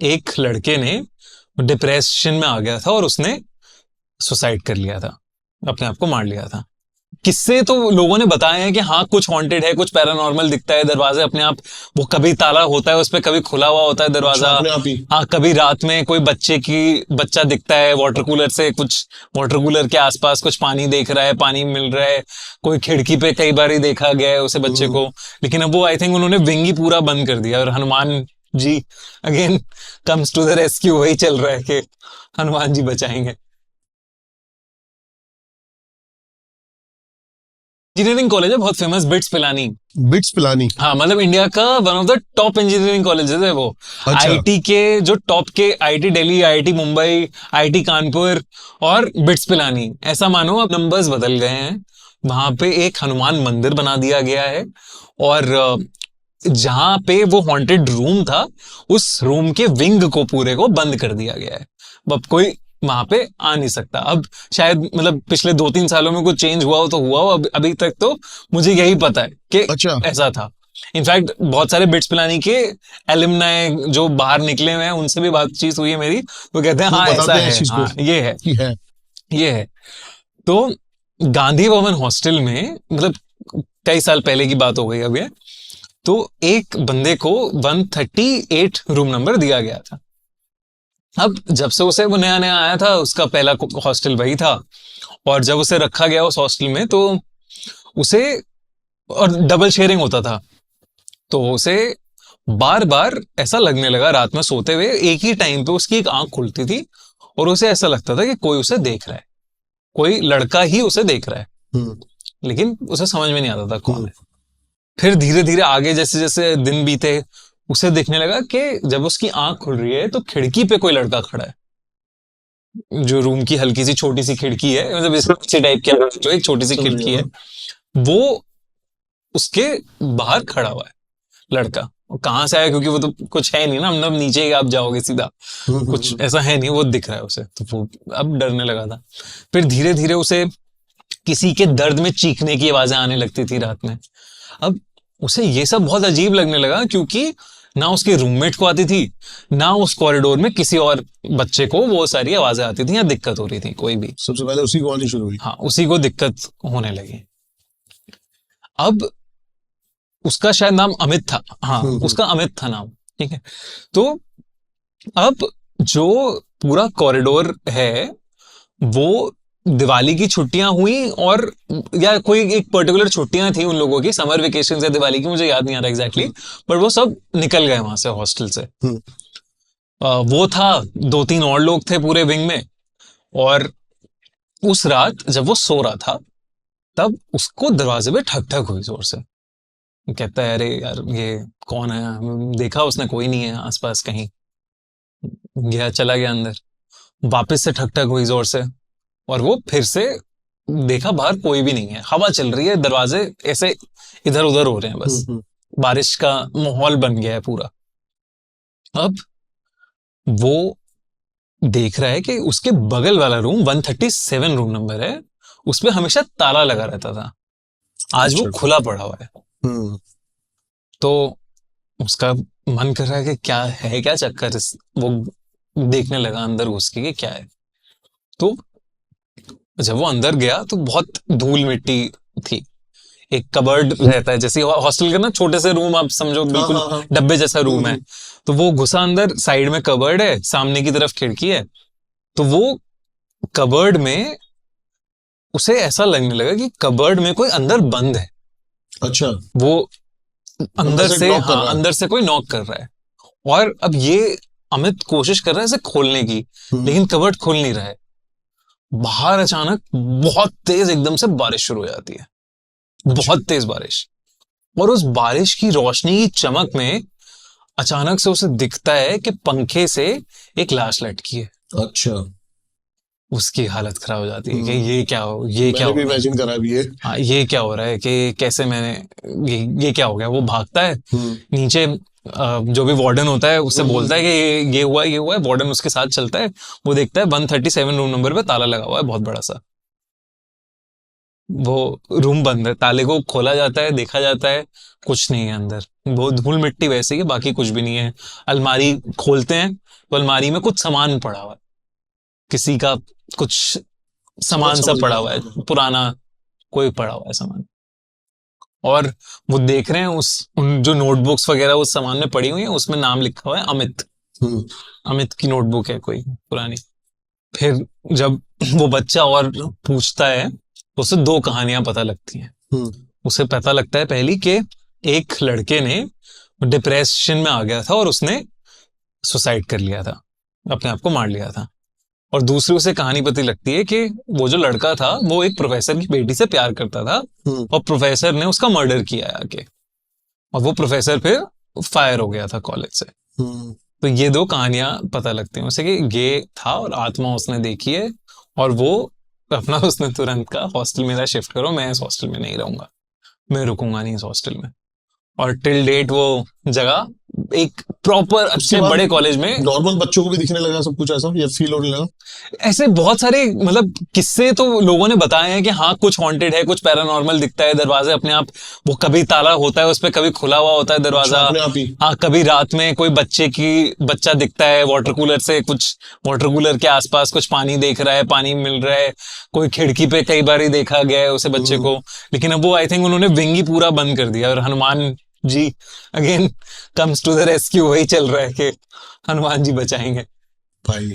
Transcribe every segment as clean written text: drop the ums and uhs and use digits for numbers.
एक लड़के ने डिप्रेशन में आ गया था और उसने सुसाइड कर लिया था, अपने आप को मार लिया था। किस्से तो लोगों ने बताए हैं कि हाँ कुछ हॉन्टेड है, कुछ पैरानॉर्मल दिखता है, दरवाजे अपने आप, वो कभी ताला होता है उस पे, कभी खुला हुआ होता है दरवाजा। अच्छा, अपने आप ही। हाँ, कभी रात में कोई बच्चा दिखता है वाटर कूलर से, कुछ वाटर कूलर के आसपास कुछ पानी देख रहा है, पानी मिल रहा है, कोई खिड़की पे कई बार ही देखा गया है उसे बच्चे को। लेकिन अब वो आई थिंक उन्होंने विंग ही पूरा बंद कर दिया, और Hanuman ji again comes to the rescue, वही चल रहा है कि हनुमान जी बचाएंगे। इंजीनियरिंग कॉलेज है बहुत famous, bits Pilani. Bits Pilani. हाँ, मतलब इंडिया का one of the top engineering colleges है वो। अच्छा। आईटी के जो टॉप के, IT Delhi, IT Mumbai, IT Kanpur और बिट्स पिलानी, ऐसा मानो अब नंबर्स बदल गए हैं। वहां पे एक हनुमान मंदिर बना दिया गया है, और जहां पे वो हॉन्टेड रूम था, उस रूम के विंग को पूरे को बंद कर दिया गया है। अब कोई वहां पे आ नहीं सकता। अब शायद मतलब पिछले 2-3 सालों में कुछ चेंज हुआ हो तो हुआ हो, अभी तक तो मुझे यही पता है कि अच्छा। ऐसा था। इनफैक्ट बहुत सारे बिट्स पिलानी के एलुमनाई जो बाहर निकले हुए हैं, उनसे भी बातचीत हुई है मेरी, वो कहते हैं वो हाँ ऐसा बताते हैं है, इस चीज को हाँ ये है, कि है। ये है। तो गांधी भवन हॉस्टल में, मतलब कई साल पहले की बात हो गई अब ये, तो एक बंदे को 138 रूम नंबर दिया गया था। अब जब से उसे वो नया नया आया था, उसका पहला हॉस्टल वही था, और जब उसे रखा गया उस हॉस्टल में, तो उसे, और डबल शेयरिंग होता था, तो उसे बार बार ऐसा लगने लगा, रात में सोते हुए एक ही टाइम पे उसकी एक आंख खुलती थी, और उसे ऐसा लगता था कि कोई उसे देख रहा है, कोई लड़का ही उसे देख रहा है, लेकिन उसे समझ में नहीं आता था कौन है। फिर धीरे धीरे आगे जैसे जैसे दिन बीते, उसे देखने लगा कि जब उसकी आंख खुल रही है तो खिड़की पे कोई लड़का खड़ा है, जो रूम की हल्की सी छोटी सी खिड़की है, मतलब इस टाइप की जो एक छोटी सी समझ खिड़की गया। है, वो उसके बाहर खड़ा हुआ है लड़का। और कहाँ से आया, क्योंकि वो तो कुछ है नहीं ना, मतलब नीचे ही आप जाओगे सीधा, कुछ ऐसा है नहीं, वो दिख रहा है उसे, तो वो अब डरने लगा था। फिर धीरे धीरे उसे किसी के दर्द में चीखने की आवाजें आने लगती थी रात में। अब उसे ये सब बहुत अजीब लगने लगा, क्योंकि ना उसके रूममेट को आती थी, ना उस कॉरिडोर में किसी और बच्चे को वो सारी आवाजें आती थी या दिक्कत हो रही थी कोई भी। सबसे पहले उसी को आनी शुरू हुई। हाँ, उसी को दिक्कत होने लगी। अब उसका शायद नाम अमित था, हाँ उसका अमित था नाम, ठीक है। तो अब जो पूरा कॉरिडोर है, वो दिवाली की छुट्टियां हुई, और या कोई एक पर्टिकुलर छुट्टियां थी उन लोगों की, समर वेकेशन या दिवाली की, मुझे याद नहीं आ रहा एग्जैक्टली, पर वो सब निकल गए वहां से हॉस्टल से। वो था, 2-3 और लोग थे पूरे विंग में, और उस रात जब वो सो रहा था, तब उसको दरवाजे पे ठक ठक हुई जोर से। कहता है अरे यार ये कौन है, देखा उसने कोई नहीं है आसपास कहीं, गया चला गया अंदर, वापस से ठक ठक हुई जोर से, और वो फिर से देखा बाहर कोई भी नहीं है, हवा चल रही है, दरवाजे ऐसे इधर उधर हो रहे हैं बस, बारिश का माहौल बन गया है पूरा। अब वो देख रहा है कि उसके बगल वाला रूम 137 रूम नंबर है, उसमें हमेशा ताला लगा रहता था, आज वो खुला पड़ा हुआ है। तो उसका मन कर रहा है कि क्या है, क्या चक्कर, वो देखने लगा अंदर घुस के कि क्या है। तो जब वो अंदर गया तो बहुत धूल मिट्टी थी, एक कबर्ड रहता है जैसे हॉस्टल का ना, छोटे से रूम आप समझो, बिल्कुल डब्बे जैसा रूम है। तो वो घुसा अंदर, साइड में कबर्ड है, सामने की तरफ खिड़की है, तो वो कबर्ड में उसे ऐसा लगने लगा कि कबर्ड में कोई अंदर बंद है। अच्छा। वो अंदर से, हाँ, अंदर से कोई नॉक कर रहा है, और अब ये अमित कोशिश कर रहा है इसे खोलने की, लेकिन कबर्ड खोल नहीं रहा है। बाहर अचानक बहुत तेज एकदम से बारिश शुरू हो जाती है, बहुत तेज बारिश, और उस बारिश की रोशनी की चमक में अचानक से उसे दिखता है कि पंखे से एक लाश लटकी है। अच्छा। उसकी हालत खराब हो जाती है कि ये क्या हो, ये क्या हो, मैंने भी इमेजिन करा भी है। हाँ ये क्या हो रहा है, कि कैसे मैंने, ये क्या हो गया। वो भागता है नीचे, जो भी वार्डन होता है उससे बोलता है कि ये हुआ है, ये हुआ है। वार्डन उसके साथ चलता है, वो देखता है 137 रूम नंबर पे ताला लगा हुआ है बहुत बड़ा सा, वो रूम बंद है। ताले को खोला जाता है, देखा जाता है, कुछ नहीं है अंदर, वो धूल मिट्टी वैसे ही है, बाकी कुछ भी नहीं है। अलमारी खोलते हैं तो अलमारी में कुछ सामान पड़ा हुआ है, किसी का कुछ सामान सा पड़ा हुआ है, पुराना कोई पड़ा हुआ है सामान, और वो देख रहे हैं उन जो नोटबुक्स वगैरह उस सामान में पड़ी हुई है, उसमें नाम लिखा हुआ है अमित। अमित की नोटबुक है कोई पुरानी। फिर जब वो बच्चा और पूछता है तो उसे दो कहानियां पता लगती हैं। उसे पता लगता है पहली कि एक लड़के ने डिप्रेशन में आ गया था और उसने सुसाइड कर लिया था, अपने आप को मार लिया था। और दूसरी उसे कहानी पता लगती है कि वो जो लड़का था वो एक प्रोफेसर की बेटी से प्यार करता था और प्रोफेसर ने उसका मर्डर किया आके, और वो प्रोफेसर फिर फायर हो गया था कॉलेज से। तो ये दो कहानियां पता लगती हैं उसे कि ये था और आत्मा उसने देखी है, और वो अपना उसने तुरंत का हॉस्टल मेरा शिफ्ट करो, मैं इस हॉस्टल में नहीं रहूंगा, मैं रुकूंगा नहीं इस हॉस्टल में। और टिल डेट वो जगह एक प्रॉपर अच्छे बड़े कॉलेज में नॉर्मल बच्चों को भी दिखने लगा सब कुछ ऐसा, या फील होने लगा? ऐसे बहुत सारे मतलब किस्से तो लोगों ने बताए हैं कि हाँ कुछ हॉन्टेड है, कुछ पैरानॉर्मल दिखता है, दरवाजे अपने आप, वो कभी ताला होता है उस पर, कभी खुला हुआ होता है दरवाजा, अपने आप ही। हाँ कभी रात में कोई बच्चा दिखता है वाटर कूलर से, कुछ वाटर कूलर के आसपास कुछ पानी देख रहा है, पानी मिल रहा है, कोई खिड़की पे कई बार ही देखा गया है उसे बच्चे को। लेकिन अब वो आई थिंक उन्होंने विंग ही पूरा बंद कर दिया, और Hanuman ji again comes to the rescue, वही चल रहा है कि हनुमान जी बचाएंगे भाई।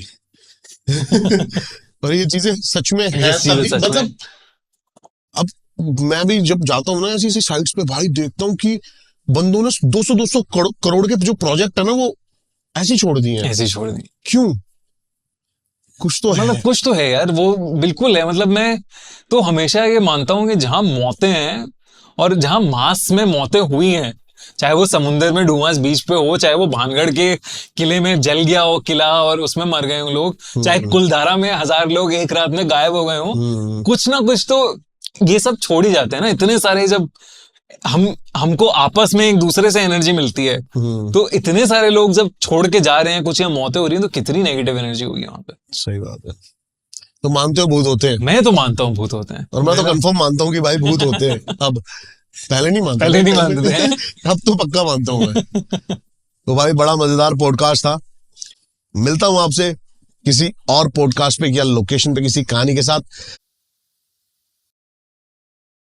और ये चीजें सच में है तभी, मतलब अब मैं भी जब जाता हूँ ना ऐसी ऐसी साइट्स पे भाई, देखता हूँ कि बंदों ने 200 करोड़ के जो प्रोजेक्ट है ना वो ऐसे छोड़ दिए हैं। ऐसे छोड़ दी क्यों? कुछ तो मतलब है, कुछ तो है यार, वो बिल्कुल है। मतलब मैं तो हमेशा ये मानता हूँ कि जहां मौतें हैं और जहां मास में मौतें हुई हैं, चाहे वो समुद्र में डूमास बीच पे हो, चाहे वो भानगढ़ के किले में जल गया हो किला और उसमें मर गए हो लोग, चाहे कुलधारा में 1000 लोग एक रात में गायब हो गए हो, कुछ ना कुछ तो ये सब छोड़ ही जाते हैं ना। इतने सारे जब हमको आपस में एक दूसरे से एनर्जी मिलती है, तो इतने सारे लोग जब छोड़ के जा रहे हैं, कुछ यहाँ मौतें हो रही हैं, तो कितनी नेगेटिव एनर्जी होगी वहां पे। सही बात है। तो मानते हो भूत होते हैं? मैं तो मानता हूँ भूत होते हैं, और मैं तो कंफर्म मानता हूँ कि भाई भूत होते हैं। अब पहले नहीं मानते थे अब तो पक्का मानता हूँ मैं। तो भाई बड़ा मजेदार पॉडकास्ट था, मिलता हूँ आपसे किसी और पॉडकास्ट पे या लोकेशन पे किसी कहानी के साथ।